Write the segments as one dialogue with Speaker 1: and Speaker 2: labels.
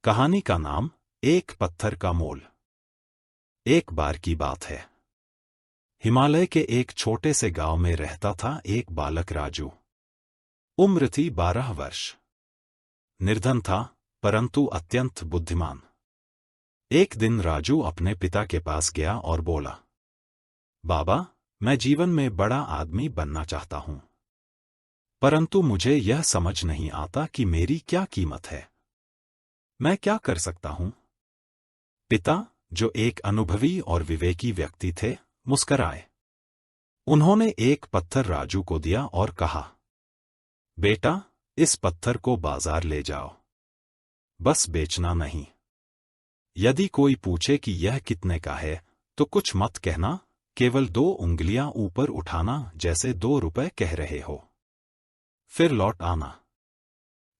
Speaker 1: कहानी का नाम एक पत्थर का मोल। एक बार की बात है। हिमालय के एक छोटे से गांव में रहता था एक बालक राजू। उम्र थी 12 वर्ष। निर्धन था परंतु अत्यंत बुद्धिमान। एक दिन राजू अपने पिता के पास गया और बोला, बाबा, मैं जीवन में बड़ा आदमी बनना चाहता हूं, परंतु मुझे यह समझ नहीं आता कि मेरी क्या कीमत है। मैं क्या कर सकता हूं? पिता, जो एक अनुभवी और विवेकी व्यक्ति थे, मुस्कराए। उन्होंने एक पत्थर राजू को दिया और कहा, बेटा, इस पत्थर को बाजार ले जाओ, बस बेचना नहीं। यदि कोई पूछे कि यह कितने का है तो कुछ मत कहना, केवल 2 उंगलियां ऊपर उठाना जैसे 2 रुपए कह रहे हो। फिर लौट आना।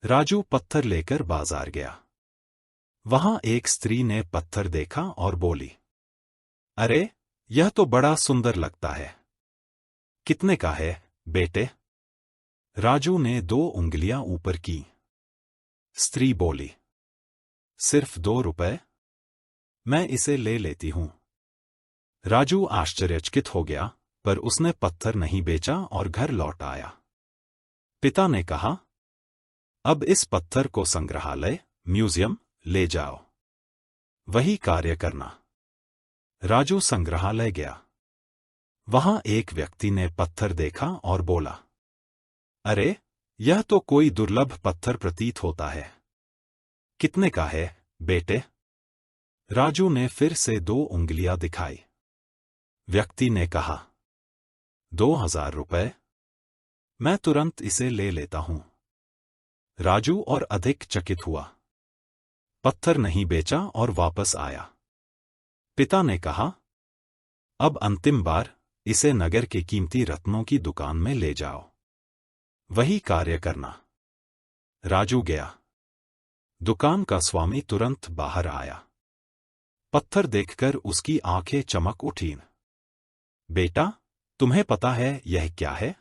Speaker 1: राजू पत्थर लेकर बाजार गया। वहां एक स्त्री ने पत्थर देखा और बोली, अरे, यह तो बड़ा सुंदर लगता है। कितने का है, बेटे? राजू ने 2 उंगलियां ऊपर की। स्त्री बोली, सिर्फ 2 रुपए? मैं इसे ले लेती हूं। राजू आश्चर्यचकित हो गया, पर उसने पत्थर नहीं बेचा और घर लौट आया। पिता ने कहा, अब इस पत्थर को संग्रहालय, म्यूजियम ले जाओ। वही कार्य करना। राजू संग्रहालय गया। वहां एक व्यक्ति ने पत्थर देखा और बोला, अरे, यह तो कोई दुर्लभ पत्थर प्रतीत होता है। कितने का है, बेटे? राजू ने फिर से 2 उंगलियां दिखाई। व्यक्ति ने कहा, 2000 रुपए? मैं तुरंत इसे ले लेता हूं। राजू और अधिक चकित हुआ। पत्थर नहीं बेचा और वापस आया। पिता ने कहा, अब अंतिम बार इसे नगर के कीमती रत्नों की दुकान में ले जाओ। वही कार्य करना। राजू गया। दुकान का स्वामी तुरंत बाहर आया। पत्थर देखकर उसकी आंखें चमक उठीं। बेटा, तुम्हें पता है यह क्या है?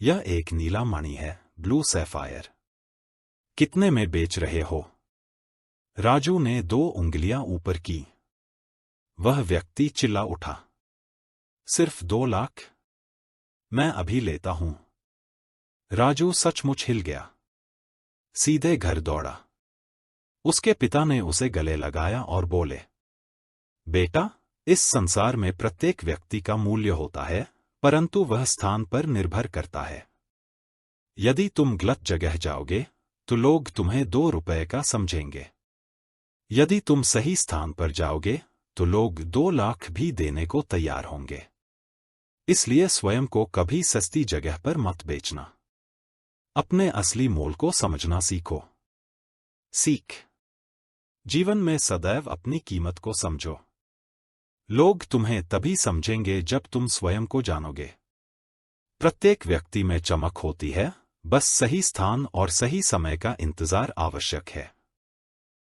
Speaker 1: यह एक नीला मणि है, ब्लू सैफायर। कितने में बेच रहे हो? राजू ने 2 उंगलियां ऊपर की। वह व्यक्ति चिल्ला उठा, सिर्फ 2 लाख? मैं अभी लेता हूं। राजू सचमुच हिल गया। सीधे घर दौड़ा। उसके पिता ने उसे गले लगाया और बोले, बेटा, इस संसार में प्रत्येक व्यक्ति का मूल्य होता है, परंतु वह स्थान पर निर्भर करता है। यदि तुम गलत जगह जाओगे तो लोग तुम्हें 2 रुपए का समझेंगे। यदि तुम सही स्थान पर जाओगे तो लोग 2 लाख भी देने को तैयार होंगे। इसलिए स्वयं को कभी सस्ती जगह पर मत बेचना। अपने असली मोल को समझना सीखो। सीख। जीवन में सदैव अपनी कीमत को समझो। लोग तुम्हें तभी समझेंगे जब तुम स्वयं को जानोगे। प्रत्येक व्यक्ति में चमक होती है, बस सही स्थान और सही समय का इंतजार आवश्यक है।